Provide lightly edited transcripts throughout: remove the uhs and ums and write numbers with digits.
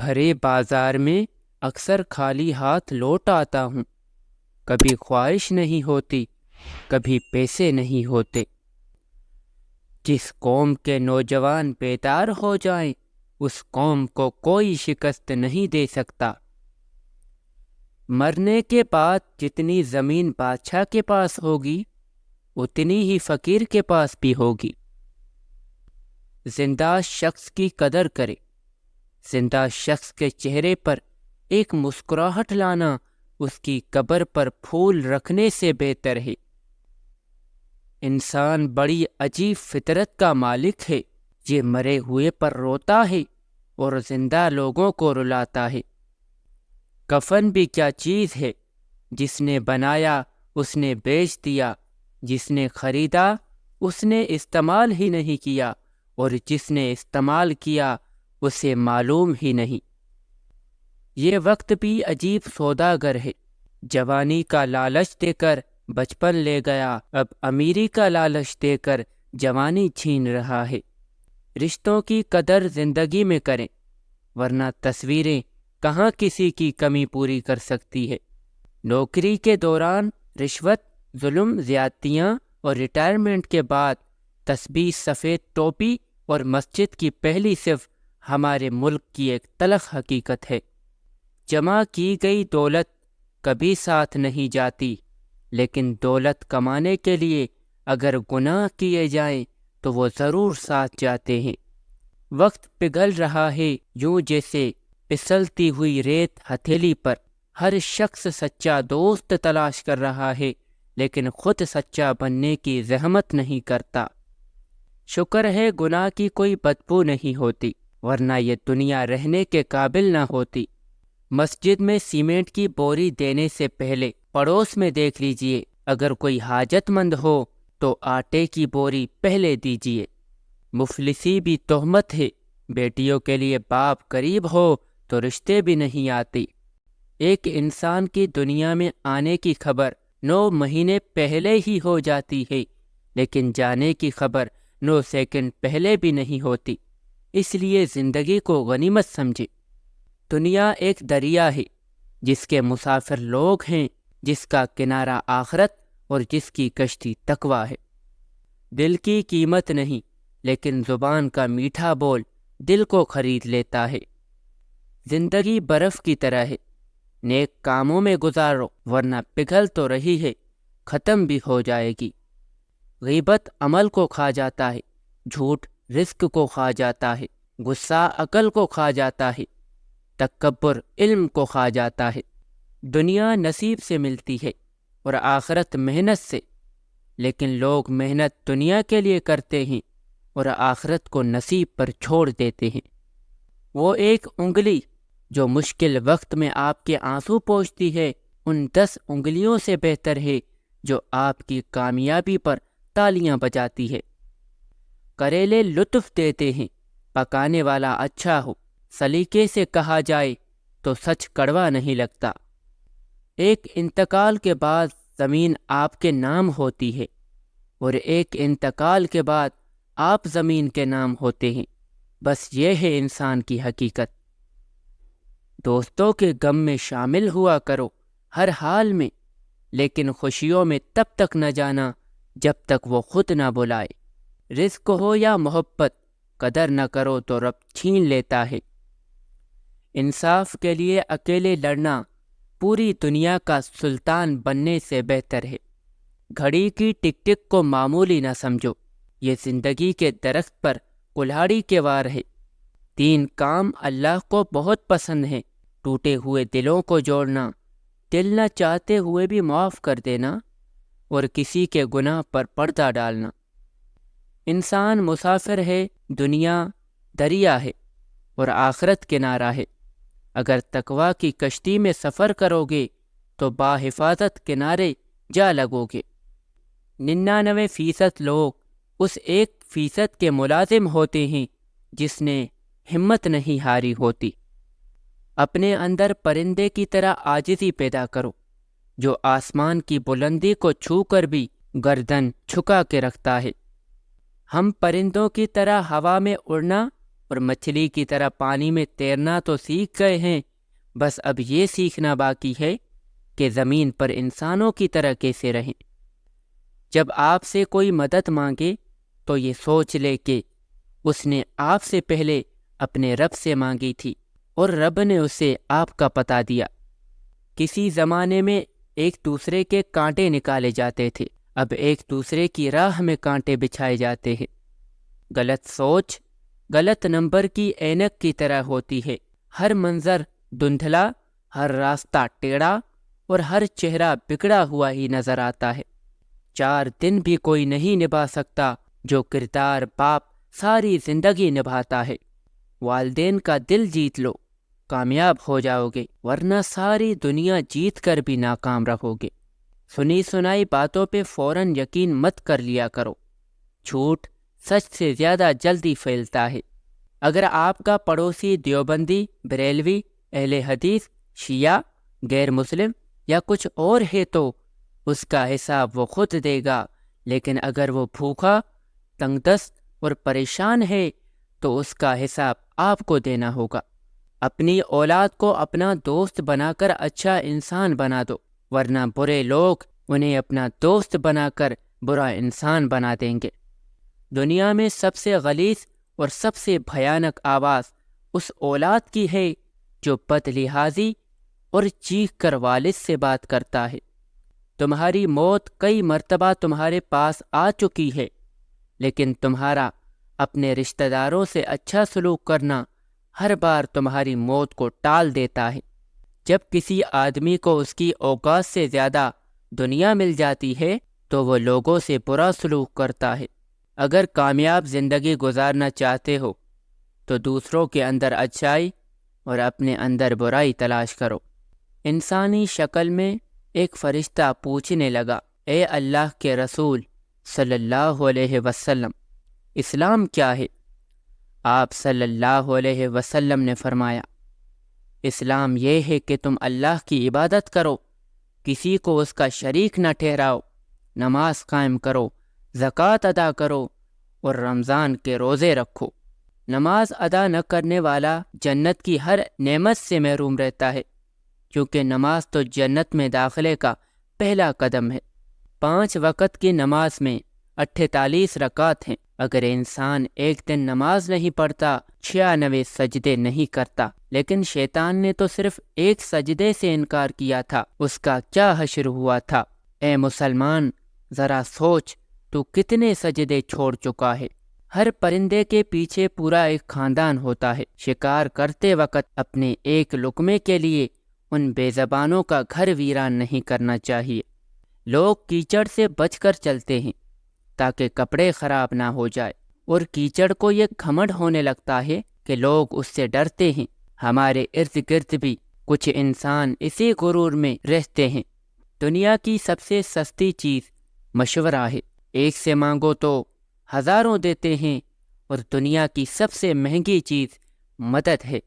بھرے بازار میں اکثر خالی ہاتھ لوٹ آتا ہوں۔ کبھی خواہش نہیں ہوتی، کبھی پیسے نہیں ہوتے۔ جس قوم کے نوجوان بیدار ہو جائیں اس قوم کو کوئی شکست نہیں دے سکتا۔ مرنے کے بعد جتنی زمین بادشاہ کے پاس ہوگی اتنی ہی فقیر کے پاس بھی ہوگی۔ زندہ شخص کی قدر کرے۔ زندہ شخص کے چہرے پر ایک مسکراہٹ لانا اس کی قبر پر پھول رکھنے سے بہتر ہے۔ انسان بڑی عجیب فطرت کا مالک ہے۔ یہ مرے ہوئے پر روتا ہے اور زندہ لوگوں کو رلاتا ہے۔ کفن بھی کیا چیز ہے؟ جس نے بنایا اس نے بیچ دیا، جس نے خریدا اس نے استعمال ہی نہیں کیا، اور جس نے استعمال کیا اسے معلوم ہی نہیں۔ یہ وقت بھی عجیب سوداگر ہے۔ جوانی کا لالچ دے کر بچپن لے گیا، اب امیری کا لالچ دے کر جوانی چھین رہا ہے۔ رشتوں کی قدر زندگی میں کریں، ورنہ تصویریں کہاں کسی کی کمی پوری کر سکتی ہے۔ نوکری کے دوران رشوت، ظلم، زیادتیاں اور ریٹائرمنٹ کے بعد تسبیح، سفید ٹوپی اور مسجد کی پہلی صف ہمارے ملک کی ایک تلخ حقیقت ہے۔ جمع کی گئی دولت کبھی ساتھ نہیں جاتی، لیکن دولت کمانے کے لیے اگر گناہ کیے جائیں تو وہ ضرور ساتھ جاتے ہیں۔ وقت پگھل رہا ہے یوں جیسے پسلتی ہوئی ریت ہتھیلی پر۔ ہر شخص سچا دوست تلاش کر رہا ہے، لیکن خود سچا بننے کی زحمت نہیں کرتا۔ شکر ہے گناہ کی کوئی بدبو نہیں ہوتی، ورنہ یہ دنیا رہنے کے قابل نہ ہوتی۔ مسجد میں سیمنٹ کی بوری دینے سے پہلے پڑوس میں دیکھ لیجئے، اگر کوئی حاجت مند ہو تو آٹے کی بوری پہلے دیجئے۔ مفلسی بھی تہمت ہے۔ بیٹیوں کے لیے باپ قریب ہو تو رشتے بھی نہیں آتی۔ ایک انسان کی دنیا میں آنے کی خبر 9 مہینے پہلے ہی ہو جاتی ہے، لیکن جانے کی خبر 9 سیکنڈ پہلے بھی نہیں ہوتی۔ اس لیے زندگی کو غنیمت سمجھے۔ دنیا ایک دریا ہے جس کے مسافر لوگ ہیں، جس کا کنارہ آخرت اور جس کی کشتی تقویٰ ہے۔ دل کی قیمت نہیں، لیکن زبان کا میٹھا بول دل کو خرید لیتا ہے۔ زندگی برف کی طرح ہے، نیک کاموں میں گزارو ورنہ پگھل تو رہی ہے، ختم بھی ہو جائے گی۔ غیبت عمل کو کھا جاتا ہے، جھوٹ رزق کو کھا جاتا ہے، غصہ عقل کو کھا جاتا ہے، تکبر علم کو کھا جاتا ہے۔ دنیا نصیب سے ملتی ہے اور آخرت محنت سے، لیکن لوگ محنت دنیا کے لیے کرتے ہیں اور آخرت کو نصیب پر چھوڑ دیتے ہیں۔ وہ ایک انگلی جو مشکل وقت میں آپ کے آنسو پوچھتی ہے ان 10 انگلیوں سے بہتر ہے جو آپ کی کامیابی پر تالیاں بجاتی ہے۔ کریلے لطف دیتے ہیں، پکانے والا اچھا ہو، سلیقے سے کہا جائے تو سچ کڑوا نہیں لگتا۔ ایک انتقال کے بعد زمین آپ کے نام ہوتی ہے، اور ایک انتقال کے بعد آپ زمین کے نام ہوتے ہیں۔ بس یہ ہے انسان کی حقیقت۔ دوستوں کے غم میں شامل ہوا کرو ہر حال میں، لیکن خوشیوں میں تب تک نہ جانا جب تک وہ خود نہ بلائے۔ رزق ہو یا محبت، قدر نہ کرو تو رب چھین لیتا ہے۔ انصاف کے لیے اکیلے لڑنا پوری دنیا کا سلطان بننے سے بہتر ہے۔ گھڑی کی ٹک ٹک کو معمولی نہ سمجھو، یہ زندگی کے درخت پر کلہاڑی کے وار ہے۔ 3 کام اللہ کو بہت پسند ہیں: ٹوٹے ہوئے دلوں کو جوڑنا، دل نہ چاہتے ہوئے بھی معاف کر دینا، اور کسی کے گناہ پر پردہ ڈالنا۔ انسان مسافر ہے، دنیا دریا ہے اور آخرت کنارہ ہے۔ اگر تقویٰ کی کشتی میں سفر کرو گے تو باحفاظت کنارے جا لگو گے۔ 99% لوگ اس 1% کے ملازم ہوتے ہیں جس نے ہمت نہیں ہاری ہوتی۔ اپنے اندر پرندے کی طرح عاجزی پیدا کرو جو آسمان کی بلندی کو چھو کر بھی گردن جھکا کے رکھتا ہے۔ ہم پرندوں کی طرح ہوا میں اڑنا اور مچھلی کی طرح پانی میں تیرنا تو سیکھ گئے ہیں، بس اب یہ سیکھنا باقی ہے کہ زمین پر انسانوں کی طرح کیسے رہیں۔ جب آپ سے کوئی مدد مانگے تو یہ سوچ لے کہ اس نے آپ سے پہلے اپنے رب سے مانگی تھی اور رب نے اسے آپ کا پتہ دیا۔ کسی زمانے میں ایک دوسرے کے کانٹے نکالے جاتے تھے، اب ایک دوسرے کی راہ میں کانٹے بچھائے جاتے ہیں۔ غلط سوچ غلط نمبر کی اینک کی طرح ہوتی ہے، ہر منظر دھندلا، ہر راستہ ٹیڑھا اور ہر چہرہ بگڑا ہوا ہی نظر آتا ہے۔ 4 دن بھی کوئی نہیں نبھا سکتا جو کردار باپ ساری زندگی نبھاتا ہے۔ والدین کا دل جیت لو، کامیاب ہو جاؤ گے، ورنہ ساری دنیا جیت کر بھی ناکام رہو گے۔ سنی سنائی باتوں پہ فوراً یقین مت کر لیا کرو، جھوٹ سچ سے زیادہ جلدی پھیلتا ہے۔ اگر آپ کا پڑوسی دیوبندی، بریلوی، اہل حدیث، شیعہ، غیر مسلم یا کچھ اور ہے تو اس کا حساب وہ خود دے گا، لیکن اگر وہ بھوکا، تنگ دست اور پریشان ہے تو اس کا حساب آپ کو دینا ہوگا۔ اپنی اولاد کو اپنا دوست بنا کر اچھا انسان بنا دو، ورنہ برے لوگ انہیں اپنا دوست بنا کر برا انسان بنا دیں گے۔ دنیا میں سب سے غلیظ اور سب سے بھیانک آواز اس اولاد کی ہے جو بد لحاظی اور چیخ کر والد سے بات کرتا ہے۔ تمہاری موت کئی مرتبہ تمہارے پاس آ چکی ہے، لیکن تمہارا اپنے رشتہ داروں سے اچھا سلوک کرنا ہر بار تمہاری موت کو ٹال دیتا ہے۔ جب کسی آدمی کو اس کی اوقات سے زیادہ دنیا مل جاتی ہے تو وہ لوگوں سے برا سلوک کرتا ہے۔ اگر کامیاب زندگی گزارنا چاہتے ہو تو دوسروں کے اندر اچھائی اور اپنے اندر برائی تلاش کرو۔ انسانی شکل میں ایک فرشتہ پوچھنے لگا، اے اللہ کے رسول صلی اللہ علیہ وسلم، اسلام کیا ہے؟ آپ صلی اللہ علیہ وسلم نے فرمایا، اسلام یہ ہے کہ تم اللہ کی عبادت کرو، کسی کو اس کا شریک نہ ٹھہراؤ، نماز قائم کرو، زکوٰۃ ادا کرو اور رمضان کے روزے رکھو۔ نماز ادا نہ کرنے والا جنت کی ہر نعمت سے محروم رہتا ہے، کیونکہ نماز تو جنت میں داخلے کا پہلا قدم ہے۔ 5 وقت کی نماز میں 48 رکعت ہیں۔ اگر انسان ایک دن نماز نہیں پڑھتا، 96 سجدے نہیں کرتا، لیکن شیطان نے تو صرف ایک سجدے سے انکار کیا تھا، اس کا کیا حشر ہوا تھا؟ اے مسلمان، ذرا سوچ، تو کتنے سجدے چھوڑ چکا ہے؟ ہر پرندے کے پیچھے پورا ایک خاندان ہوتا ہے۔ شکار کرتے وقت اپنے ایک لقمے کے لیے ان بے زبانوں کا گھر ویران نہیں کرنا چاہیے۔ لوگ کیچڑ سے بچ کر چلتے ہیں تاکہ کپڑے خراب نہ ہو جائے، اور کیچڑ کو یہ گھمنڈ ہونے لگتا ہے کہ لوگ اس سے ڈرتے ہیں۔ ہمارے ارد گرد بھی کچھ انسان اسی غرور میں رہتے ہیں۔ دنیا کی سب سے سستی چیز مشورہ ہے، ایک سے مانگو تو ہزاروں دیتے ہیں، اور دنیا کی سب سے مہنگی چیز مدد ہے،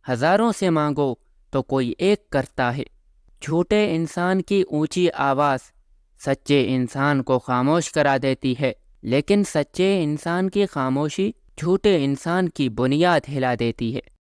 ہزاروں سے مانگو تو کوئی ایک کرتا ہے۔ جھوٹے انسان کی اونچی آواز سچے انسان کو خاموش کرا دیتی ہے، لیکن سچے انسان کی خاموشی جھوٹے انسان کی بنیاد ہلا دیتی ہے۔